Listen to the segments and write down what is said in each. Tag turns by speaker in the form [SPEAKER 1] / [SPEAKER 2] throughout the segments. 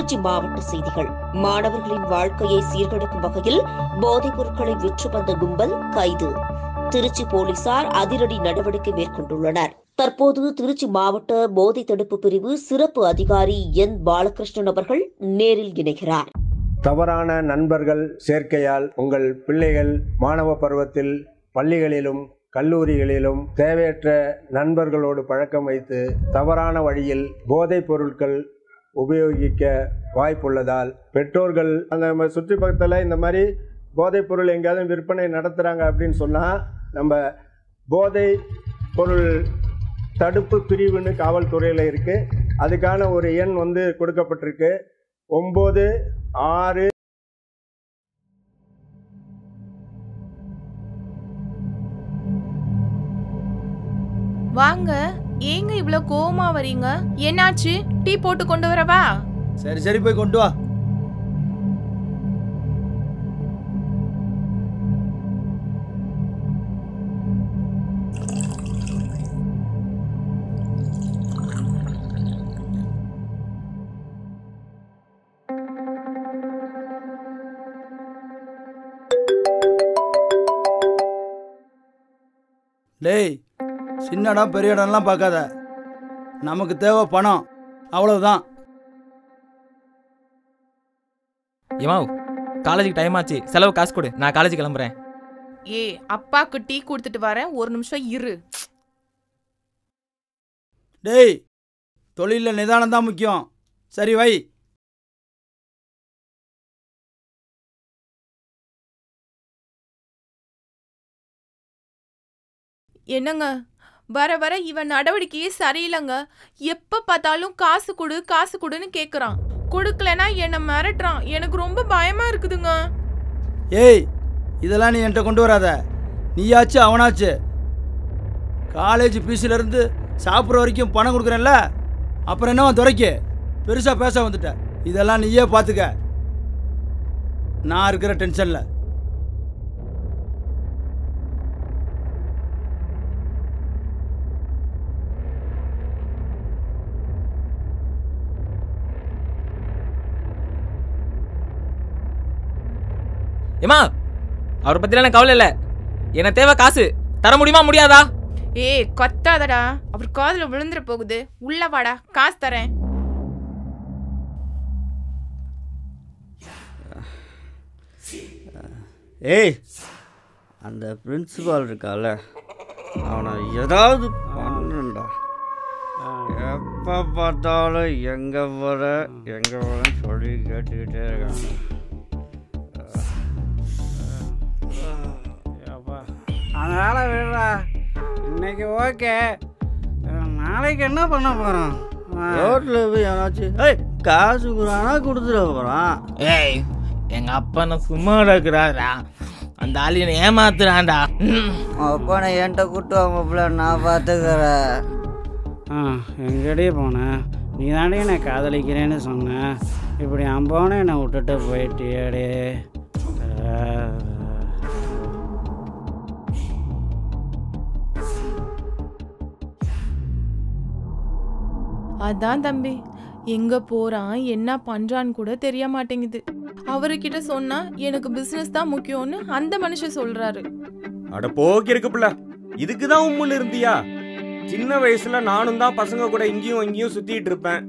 [SPEAKER 1] திருச்சி மாவட்ட செய்திகள். மாணவர்களின் வாழ்க்கையை சீர்கெடுக்கும் வகையில் போதைப் பொருட்களை விற்று வந்த கும்பல் கைது. திருச்சி போலீசார் அதிரடி நடவடிக்கை மேற்கொண்டுள்ளனர். தற்போது திருச்சி மாவட்ட போதை தடுப்பு பிரிவு சிறப்பு அதிகாரி என் பாலகிருஷ்ணன் அவர்கள் நேரில் இணைகிறார்.
[SPEAKER 2] தவறான நண்பர்கள் சேர்க்கையால் உங்கள் பிள்ளைகள் மாணவ பருவத்தில் பள்ளிகளிலும் கல்லூரிகளிலும் தேவையற்ற நண்பர்களோடு பழக்கம் வைத்து தவறான வழியில் போதைப் பொருட்கள் உபயோகிக்க வாய்ப்புள்ளதால் பெற்றோர்கள் அந்த சுற்றி பக்கத்தில் இந்த மாதிரி போதைப் பொருள் எங்கேயாவது விற்பனை நடத்துகிறாங்க அப்படின்னு சொன்னால் நம்ம போதை பொருள் தடுப்பு பிரிவுன்னு காவல்துறையில் இருக்குது. அதுக்கான ஒரு எண் கொடுக்கப்பட்டிருக்கு. 96
[SPEAKER 3] வாங்க. ஏங்க இவ்ளோ கோவமா வரீங்க? என்னாச்சு? டீ போட்டு கொண்டு வரவா?
[SPEAKER 4] சரி சரி, போய் கொண்டு வா. டேய், சின்ன இடம் பெரிய இடம்லாம் பார்க்காத. நமக்கு தேவை பணம், அவ்வளவுதான்.
[SPEAKER 5] ஏமாவ், காலேஜுக்கு டைம் ஆச்சு, செலவு காசு கொடு, நான் காலேஜ் கிளம்புறேன்.
[SPEAKER 3] அப்பாக்கு டீ கொடுத்துட்டு வரேன், ஒரு நிமிஷம் இரு.
[SPEAKER 4] டேய், தொழிலில் நிதானம் தான் முக்கியம். சரி வை.
[SPEAKER 3] என்னங்க, வர வர இவன் நடவடிக்கையே சரியில்லைங்க. எப்ப பார்த்தாலும் காசு கொடு காசு கொடுன்னு கேக்குறான். கொடுக்கலனா என்ன மிரட்டுறான். எனக்கு ரொம்ப பயமா இருக்குதுங்க.
[SPEAKER 4] ஏய், இதெல்லாம் நீ என்கிட்ட கொண்டு வராத. நீயாச்சு அவனாச்சு. காலேஜ் ஃபீஸ்ல இருந்து சாப்பிட்ற வரைக்கும் பணம் கொடுக்குறேன்ல, அப்புறம் என்னவா துறைக்கு பெருசா பேச வந்துட்ட. இதெல்லாம் நீயே பார்த்துக்க. நான் இருக்கிற டென்ஷன்ல.
[SPEAKER 5] ஏமா, அவரை பத்திலாம் எனக்கு கவலை இல்லை. என்ன தேவை காசு. தர முடியுமா முடியாதா?
[SPEAKER 3] கொத்தாதடா, அவர் காதுல விழுந்துட போகுது. உள்ள வாடா, காசு தரேன்.
[SPEAKER 6] ஏய், அந்த பிரின்சிபால் இருக்கால, அவனை ஏதாவது பண்ணுண்டா. எப்போ பார்த்தாலும் எங்கே வரன்னு சொல்லி கேட்டுக்கிட்டே இருக்காங்க. அதனால் விடுறா, இன்னைக்கு ஓகே. நாளைக்கு என்ன பண்ண போகிறோம்? ரோட்டில் போய் எவனாச்சும் காசு கொடுறானா கொடுத்துட போகிறான்.
[SPEAKER 5] ஏய், எங்க அப்பா நான் சும்மா இருக்கிறாரா? அந்த ஆளு என்னை ஏமாத்துறான்டா.
[SPEAKER 6] அப்பா நான் என்கிட்ட கூட்டு வாங்கப்பிள்ள, நான் பார்த்துக்கிறேன்.
[SPEAKER 7] எங்கடியே போனேன்? நீ தானே என்னை காதலிக்கிறேன்னு சொன்னேன். இப்படி அம்பானே என்னை விட்டுட்டு போயிட்டியாடே.
[SPEAKER 3] அதான் தம்பி, எங்க போறான் என்ன பண்றான்னு கூட தெரிய மாட்டேங்குது. அவர்கிட்ட சொன்னா எனக்கு பிசினஸ் தான் முக்கியம்னு அந்த மனுஷன் சொல்றாரு.
[SPEAKER 8] அட போக்கி இருக்கு பிள்ளை, இதுக்குதான் உம்முன்னு இருந்தியா? சின்ன வயசுல நானும் தான் பசங்க கூட இங்கேயும் இங்கேயும் சுத்திட்டு இருப்பேன்.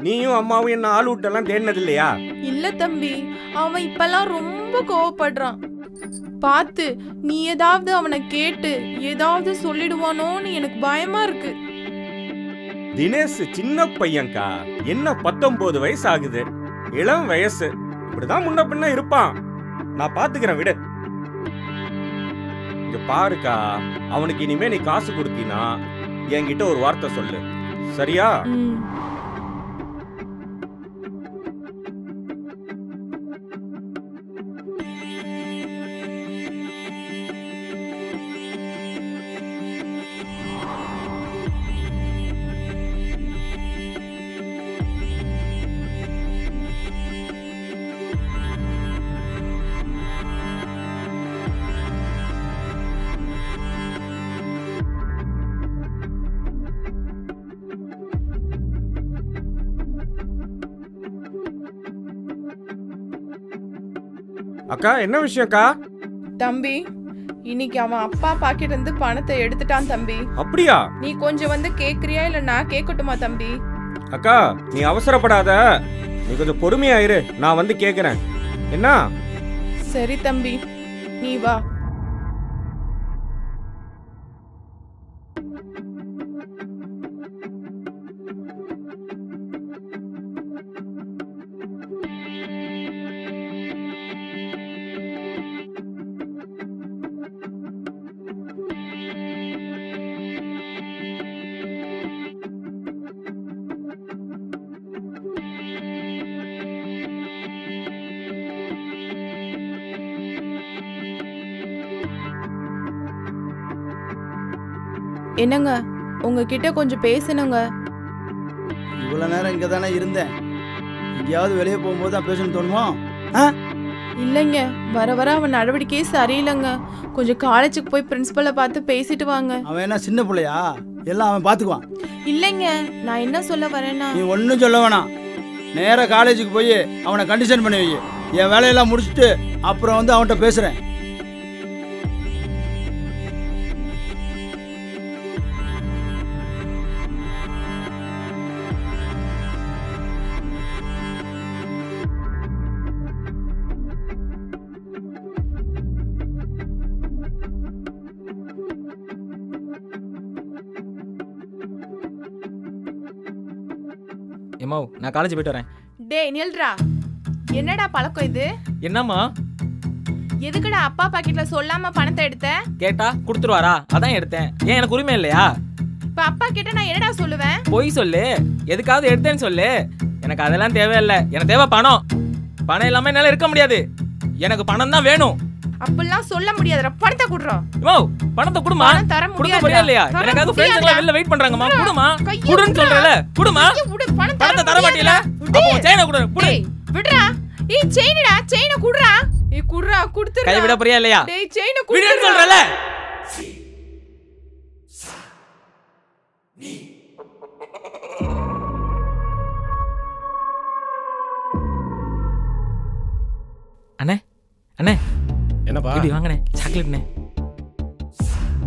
[SPEAKER 8] நீயும் அம்மாவும் என்ன ஆள் விட்டெல்லாம் தேடினது இல்லையா?
[SPEAKER 3] இல்ல தம்பி, அவன் இப்பெல்லாம் ரொம்ப கோவப்படுறான். பார்த்து நீ ஏதாவது அவனை கேட்டு ஏதாவது சொல்லிடுவானோன்னு எனக்கு பயமா இருக்கு.
[SPEAKER 8] தினேஷ் சின்ன பையன்கா, என்ன 19 வயசு ஆகுது. இளம் வயசு, இப்படிதான் முன்ன பின்ன இருப்பான். நான் பாத்துக்கிறேன், விடு. இங்க பாருக்கா, அவனுக்கு இனிமே நீ காசு கொடுத்தீனா என்கிட்ட ஒரு வார்த்தை சொல்லு, சரியா? அக்கா என்ன விஷயம்க்கா?
[SPEAKER 3] தம்பி, இன்னைக்கு அவன் அப்பா பாக்கெட் இருந்து பணத்தை எடுத்துட்டான் தம்பி.
[SPEAKER 8] அப்படியா?
[SPEAKER 3] நீ கொஞ்சம் வந்து கேக்குறியா இல்ல நான் கேட்கட்டுமா தம்பி?
[SPEAKER 8] அக்கா நீ அவசரப்படாத, நீ கொஞ்சம் பொறுமையாயிரு, நான் வந்து கேக்குறேன். என்ன?
[SPEAKER 3] சரி தம்பி, நீ வா. என்னங்க, உங்ககிட்ட கொஞ்சம் பேசணுங்க.
[SPEAKER 4] இவ்வளோ நேரம் இங்கே தானே இருந்தேன். எங்கேயாவது வெளியே போகும்போது தான் பேசணும்னு தோணுமோ?
[SPEAKER 3] இல்லைங்க, வர வர அவன் நடவடிக்கையே சரியில்லைங்க. கொஞ்சம் காலேஜுக்கு போய் பிரின்சிபலை பார்த்து பேசிட்டு வாங்க.
[SPEAKER 4] அவன் என்ன சின்ன பிள்ளையா? எல்லாம் அவன் பார்த்துக்குவான்.
[SPEAKER 3] இல்லைங்க, நான் என்ன சொல்ல வரேன்னா,
[SPEAKER 4] நீ ஒன்றும் சொல்ல வேணாம். நேராக காலேஜுக்கு போய் அவனை கண்டிஷன் பண்ணி வை. என் வேலையெல்லாம் முடிச்சுட்டு அப்புறம் வந்து அவன்கிட்ட பேசுகிறேன்.
[SPEAKER 5] ஏமா நான் காலேஜ் போயிட்டு வரேன்.
[SPEAKER 3] டேய் நில்றா. என்னடா பழக்கம் இது?
[SPEAKER 5] என்னம்மா?
[SPEAKER 3] எதுக்குடா அப்பா பாக்கெட்ல சொல்லாம பணத்தை எடுத்த?
[SPEAKER 5] கேட்டா கொடுத்துருவாரா, அதான் எடுத்தேன். ஏன் எனக்கு உரிமை இல்லையா?
[SPEAKER 3] இப்ப அப்பா கிட்ட நான் என்னடா சொல்லுவேன்?
[SPEAKER 5] போய் சொல்லு, எதுக்காவது எடுத்தேன்னு சொல்லு. எனக்கு அதெல்லாம் தேவையில்லை, எனக்கு தேவை பணம். பணம் இல்லாம என்னால இருக்க முடியாது. எனக்கு பணம் தான் வேணும்.
[SPEAKER 3] அப்பெல்லாம் சொல்ல முடியாதுடா, பணத்தை குடுறா.
[SPEAKER 5] ஓ பணத்தை குடுமா.
[SPEAKER 3] தர
[SPEAKER 5] குடுக்க முடியல இல்லையா? எனக்காவது ஃப்ரெண்ட்ஸ் எல்லாம் வெளில வெயிட் பண்றாங்கமா. குடுமா, குடுன்னு சொல்றல. குடுமா. பணத்தை தர மாட்டீல? அப்போ செயினை குடு. குடு.
[SPEAKER 3] விடுடா. ஏய் செயினடா, செயினை குடுறா. ஏய் குடுறா, குடுத்துறா.
[SPEAKER 5] கை விட போறியா இல்லையா?
[SPEAKER 3] டேய் செயினை குடு.
[SPEAKER 5] விடுன்னு சொல்றல. அண்ணே அண்ணே
[SPEAKER 9] என்னப்பா?
[SPEAKER 5] இப்படி வாங்கண்ணே, சாக்லேட்ண்ணே.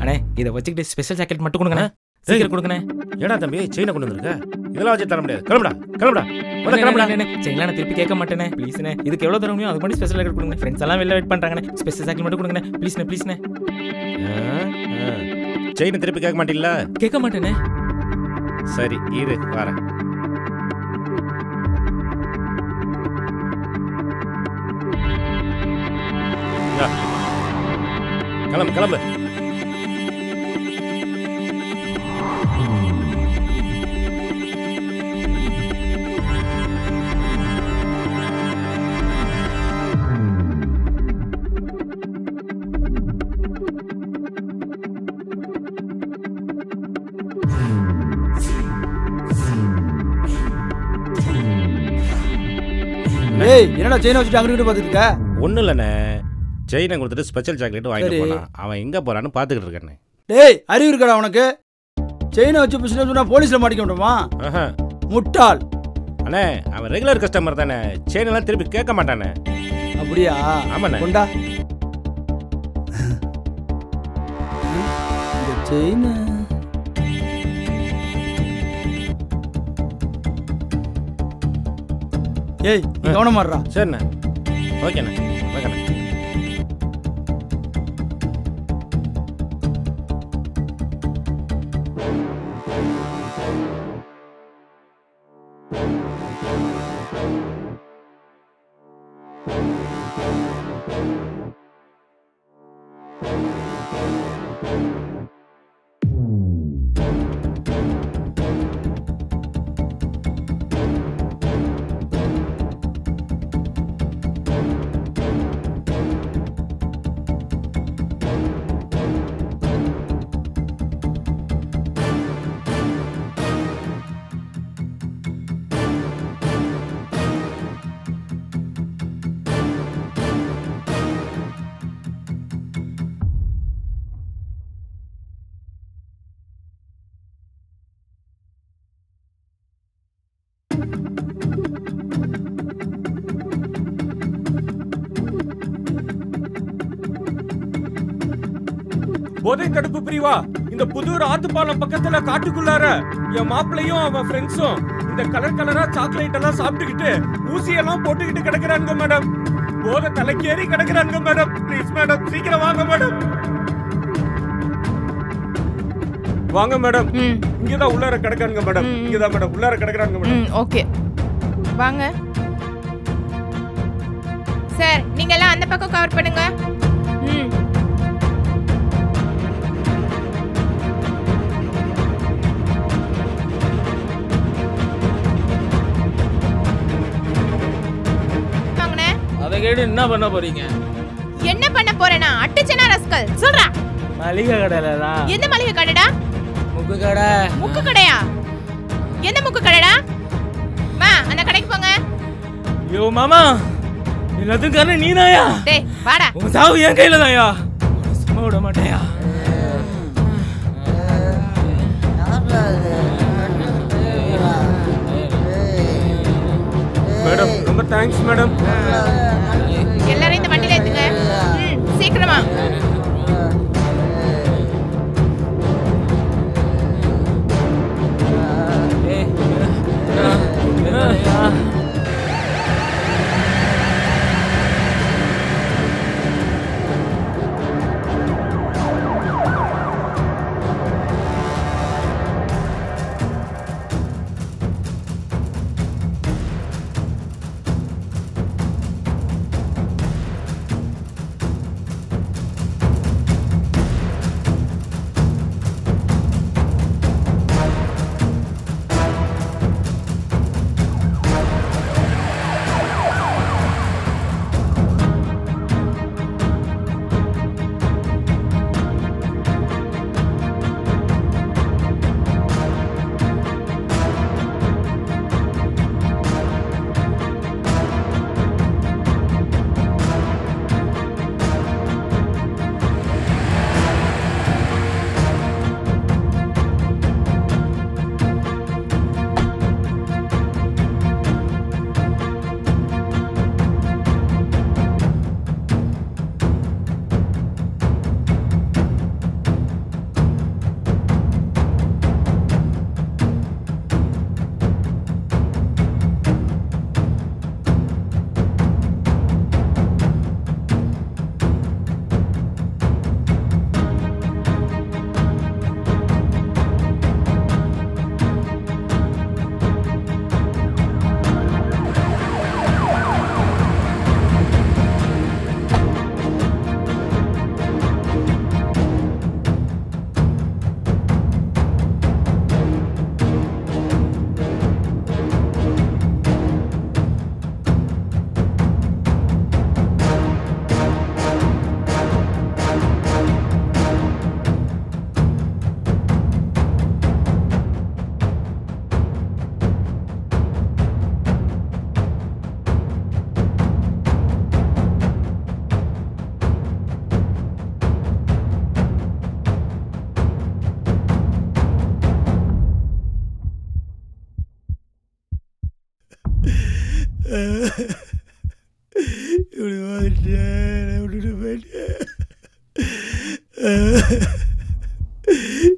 [SPEAKER 5] அண்ணே இதை வச்சுக்கிட்டு ஸ்பெஷல் சாக்லேட் மட்டும் கொடுங்கண்ணே. சீக்கிரம் கொடுங்கண்ணே.
[SPEAKER 9] ஏடா தம்பி செயினை கொண்டு வந்திருக்க? இதெல்லாம் வச்சு தர முடியாது. கிளம்புடா கிளம்புடா கிளம்புடா.
[SPEAKER 5] செயின்லாம் திருப்பி கேட்க மாட்டேனே ப்ளீஸ்ண்ணே. இதுக்கு எவ்வளோ தர முடியும் அது மட்டும் ஸ்பெஷல் சாக்லேட் கொடுங்க. ஃப்ரெண்ட்ஸ் எல்லாம் வெளில வெயிட் பண்ணுறாங்கண்ணே. ஸ்பெஷல் சாக்லேட் மட்டும் கொடுங்கண்ணே ப்ளீஸ்ண்ணே ப்ளீஸ்ண்ணே.
[SPEAKER 9] செயினை திருப்பி கேட்க மாட்டீங்களா?
[SPEAKER 5] கேட்க மாட்டேனே.
[SPEAKER 9] சரி இரு வரேன். கிளம்பு கிளம்பு.
[SPEAKER 4] ஏய் என்னடா செயினை வச்சுட்டு அங்கிட்டு பார்த்துட்டு இருக்க?
[SPEAKER 9] ஒன்றும் இல்லைண்ணே, செயினை கொடுத்துட்டு ஸ்பெஷல் சாக்லேட் வாங்கிட்டு
[SPEAKER 4] சரி.
[SPEAKER 9] போனான். அவன் எங்கே போறான்னு பார்த்துக்கிட்டு இருக்கேண்ணே.
[SPEAKER 4] டேய் அறிவு இருக்கடா உனக்கு? செயினை வச்சு பிசினஸ் சொன்னா போலீஸ்ல மாட்டிக்க முடியுமா? முட்டாள்.
[SPEAKER 9] அண்ணே அவன் ரெகுலர் கஸ்டமர் தானே, செயின் எல்லாம் திருப்பி கேட்க மாட்டானே.
[SPEAKER 4] அப்படியா?
[SPEAKER 9] ஆமாண்ணே.
[SPEAKER 4] கொண்டா இந்த செயின். ஏய் நீ கவனமா இருடா.
[SPEAKER 9] சரிண்ணே. ஓகேண்ணே ஓகேண்ணே.
[SPEAKER 8] போதை தடுப்பு பிரிவா இந்த புதூர் ஆத்துப்பாலம் பக்கத்துல காட்டுக்குள்ளார என் மாப்பிள்ளையும் அவன் ஃப்ரெண்ட்ஸும் இந்த கலர் கலரா சாக்லேட் எல்லாம் சாப்பிட்டுக்கிட்டு ஊசியெல்லாம் போட்டுக்கிட்டு கிடக்குறாங்க மேடம். போதை தலைக்கேறி கிடக்குறாங்க மேடம். ப்ளீஸ் மேடம், சீக்கிரம் வாங்க மேடம். வாங்க மேடம். இங்கதான் உள்ளார கிடக்குறாங்க மேடம். இங்கதான் மேடம் உள்ளார கிடக்குறாங்க மேடம்.
[SPEAKER 3] ஓகே வாங்க சார், நீங்க எல்லாம் அந்த பக்கம் கவர் பண்ணுங்க.
[SPEAKER 5] அதை கேட்டு என்ன பண்ண போறீங்க?
[SPEAKER 3] என்ன பண்ண போறேனா? அட்டுச்சனா ரஸ்கல் சொல்றா.
[SPEAKER 5] மளிகை கடையில.
[SPEAKER 3] எந்த மளிகை கடைடா?
[SPEAKER 5] முக்கு கடை.
[SPEAKER 3] முக்கு கடையா? என்ன முக்கு கடைடா? மா, அந்த கடைக்கு போங்க.
[SPEAKER 5] ஐயோ மாமா, எல்லாத்துக்கும் காரணம் நீதாயா?
[SPEAKER 3] டேய் வாடா.
[SPEAKER 5] உங்க சாவு என் கையில தான்யா. சும்மா விட மாட்டேயா.
[SPEAKER 8] மேடம் ரொம்ப தேங்க்ஸ் மேடம்.
[SPEAKER 3] எல்லாரும் இந்த வண்டியில ஏத்துங்க. சீக்கிரமா.
[SPEAKER 4] இப்படி வந்துட்டேன், விட்டுட்டு போயிட்டேன்.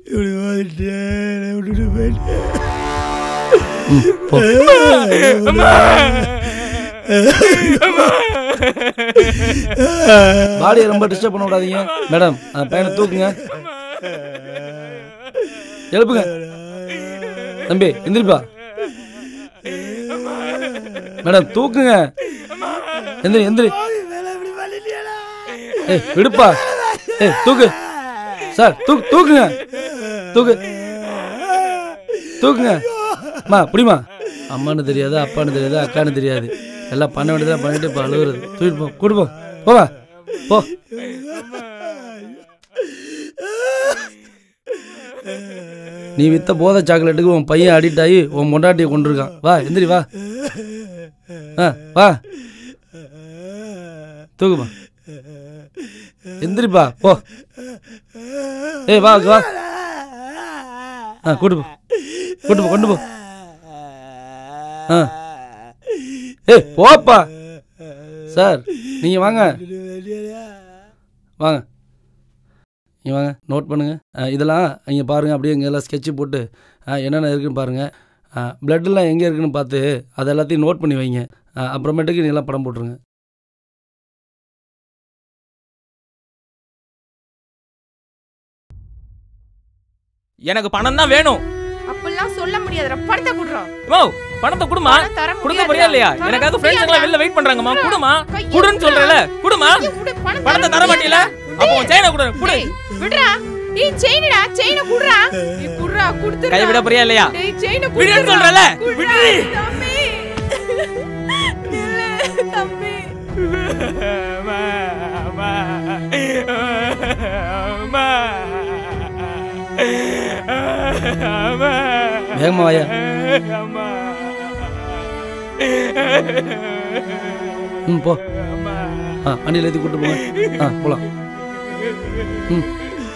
[SPEAKER 4] இப்படி வந்துட்டேன், விட்டுட்டு போயிட்டேன்.
[SPEAKER 10] பாடியை ரொம்ப டிஸ்டர்ப் பண்ண விடாதீங்க மேடம். அந்த பையனை தூக்குங்க, எழுப்புங்க. தம்பி எந்திரிப்பா. மேடம் தூக்குங்க, எந்திரி எந்திரி. ஏய் விடுப்பா. ஏய் தூக்கு சார், தூக்குங்க, தூக்குங்க. அம்மா புடிமா. அம்மானு தெரியாது, அப்பான்னு தெரியாது, அக்கான்னு தெரியாது. எல்லாம் பண்ண வேண்டியதான் பண்ணிட்டு இப்போ அழுகுறது. தூக்கிட்டு போ, கூட்டு போ, போவா போ. நீ வித்த போதை சாக்லேட்டுக்கு உன் பையன் அடிக்ட் ஆகி உன் பொண்டாட்டியை கொண்டிருக்கான். வா எந்திரி வா. வா தூக்குப்பா, எந்திரிப்பா போ. ஏய் வா வா. கூட்டு போ, கூட்டு போ, கொண்டு போ. ஏய் போப்பா. சார் நீங்கள் வாங்க வாங்க. வாங்க நோட் பண்ணுங்கள். இதெல்லாம் இங்கே பாருங்கள், அப்படியே இங்கே எல்லாம் ஸ்கெட்சு போட்டு என்னென்ன இருக்குதுன்னு பாருங்கள். பிளட்டெல்லாம் எங்கே இருக்குதுன்னு பார்த்து அதை எல்லாத்தையும் நோட் பண்ணி வைங்க. அப்புறமேட்டுக்கு நீ எல்லாம் படம் போட்டுருங்க.
[SPEAKER 5] எனக்கு பணம் தான் வேணும்.
[SPEAKER 3] அப்படிலாம் சொல்ல முடியாதுடா. பணத்தை குடுறோம்.
[SPEAKER 5] ஓ பணத்தை குடுமா. கொடுக்க போறியா இல்லையா? எனக்கு அது ஃப்ரெண்ட்ஸ் எல்லாம் வெளில வெயிட் பண்றாங்கம்மா. குடுமா. குடுன்னு சொல்றேல. குடுமா. பணத்தை தர மாட்டீல? அப்போ செயினை குடு. குடு.
[SPEAKER 3] விடுடா. நீ செயினடா. செயினை குடுறா. நீ குடுறா. குடுத்துடா.
[SPEAKER 5] கை விட போறியா இல்லையா?
[SPEAKER 3] டேய் செயினை குடு.
[SPEAKER 5] விடுன்னு சொல்றல. விடுடி.
[SPEAKER 3] தம்பி. நில்லு தம்பி.
[SPEAKER 8] அம்மா. அம்மா.
[SPEAKER 10] வேகமா வாயா. போ. வண்டியில் ஏற்றி கூட்டு போங்க. போகலாம்.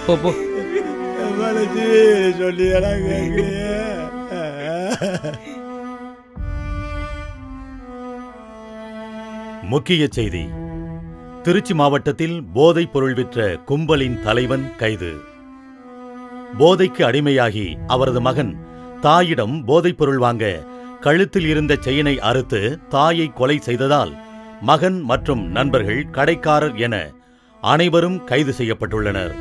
[SPEAKER 10] போ போ.
[SPEAKER 4] சொல்லி
[SPEAKER 11] முக்கிய செய்தி. திருச்சி மாவட்டத்தில் போதைப் பொருள் விற்ற கும்பலின் தலைவன் கைது. போதைக்கு அடிமையாகி அவரது மகன் தாயிடம் போதைப் பொருள் வாங்க கழுத்தில் இருந்த செயினை அறுத்து தாயை கொலை செய்ததால் மகன் மற்றும் நண்பர்கள் கடைக்காரர் என அனைவரும் கைது செய்யப்பட்டுள்ளனர்.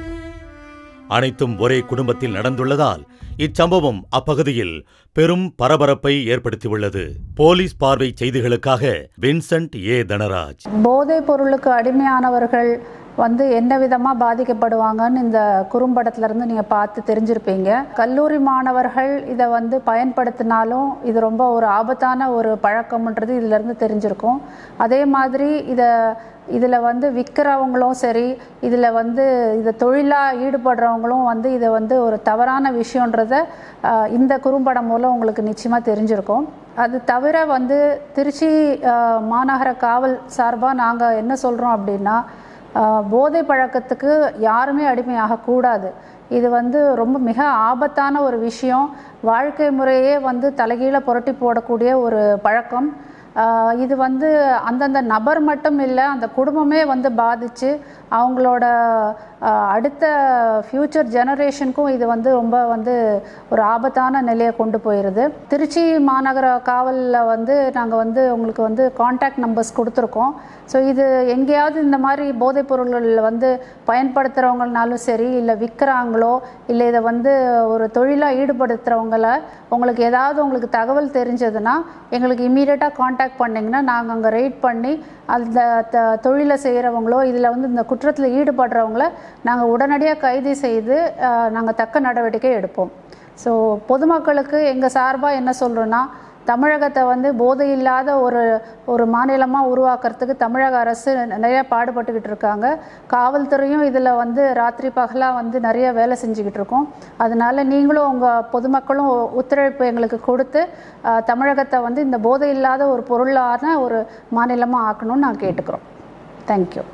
[SPEAKER 11] அனைத்தும் ஒரே குடும்பத்தில் நடந்துள்ளதால் இச்சம்பவம் அப்பகுதியில் பெரும் பரபரப்பை ஏற்படுத்தியுள்ளது. போலீஸ் பார்வை செய்திகளுக்காக வின்சென்ட் ஏ தனராஜ்.
[SPEAKER 12] போதைப் பொருளுக்கு அடிமையானவர்கள் என்ன விதமாக பாதிக்கப்படுவாங்கன்னு இந்த குறும்படத்துலேருந்து நீங்கள் பார்த்து தெரிஞ்சிருப்பீங்க. கல்லூரி மாணவர்கள் இதை பயன்படுத்தினாலும் இது ரொம்ப ஒரு ஆபத்தான ஒரு பழக்கம்ன்றது இதிலேருந்து தெரிஞ்சிருக்கும். அதே மாதிரி இதில் விற்கிறவங்களும் சரி, இதில் இதை தொழிலாக ஈடுபடுறவங்களும் இதை ஒரு தவறான விஷயன்றதை இந்த குறும்படம் மூலம் உங்களுக்கு நிச்சயமாக தெரிஞ்சிருக்கும். அது தவிர திருச்சி மாநகர காவல் சார்பாக நாங்கள் என்ன சொல்கிறோம் அப்படின்னா, போதை பழக்கத்துக்கு யாருமே அடிமையாகக்கூடாது. இது ரொம்ப மிக ஆபத்தான ஒரு விஷயம். வாழ்க்கை முறையே தலைகீழ புரட்டி போடக்கூடிய ஒரு பழக்கம். இது அந்தந்த நபர் மட்டும் இல்லை, அந்த குடும்பமே பாதித்து அவங்களோட அடுத்த ஃப்யூச்சர் ஜெனரேஷனுக்கும் இது ரொம்ப ஒரு ஆபத்தான நிலையை கொண்டு போயிடுது. திருச்சி மாநகர காவலில் நாங்கள் உங்களுக்கு கான்டாக்ட் நம்பர்ஸ் கொடுத்துருக்கோம். ஸோ இது எங்கேயாவது இந்த மாதிரி போதைப் பொருள்கள் பயன்படுத்துகிறவங்கனாலும் சரி, இல்லை விற்கிறாங்களோ, இல்லை இதை ஒரு தொழிலாக ஈடுபடுத்துகிறவங்கள உங்களுக்கு ஏதாவது உங்களுக்கு தகவல் தெரிஞ்சதுன்னா எங்களுக்கு இம்மீடியட்டாக கான்டாக்ட் பண்ணிங்கன்னா நாங்கள் அங்கே ரெய்ட் பண்ணி அந்த தொழிலை செய்கிறவங்களோ இதில் இந்த குற்றத்தில் ஈடுபடுறவங்கள நாங்கள் உடனடியாக கைது செய்து நாங்கள் தக்க நடவடிக்கை எடுப்போம். ஸோ பொதுமக்களுக்கு எங்கள் சார்பாக என்ன சொல்கிறோன்னா, தமிழகத்தை போதை இல்லாத ஒரு மாநிலமாக உருவாக்குறதுக்கு தமிழக அரசு நிறைய பாடுபட்டுக்கிட்டு இருக்காங்க. காவல்துறையும் இதில் ராத்திரி பகலாக நிறைய வேலை செஞ்சுக்கிட்டு இருக்கோம். அதனால் நீங்களும் உங்கள் பொதுமக்களும் ஒத்துழைப்பு எங்களுக்கு கொடுத்து தமிழகத்தை இந்த போதை இல்லாத ஒரு பொருளான ஒரு மாநிலமாக ஆக்கணும்னு நான் கேட்டுக்கிறோம். தேங்க்யூ.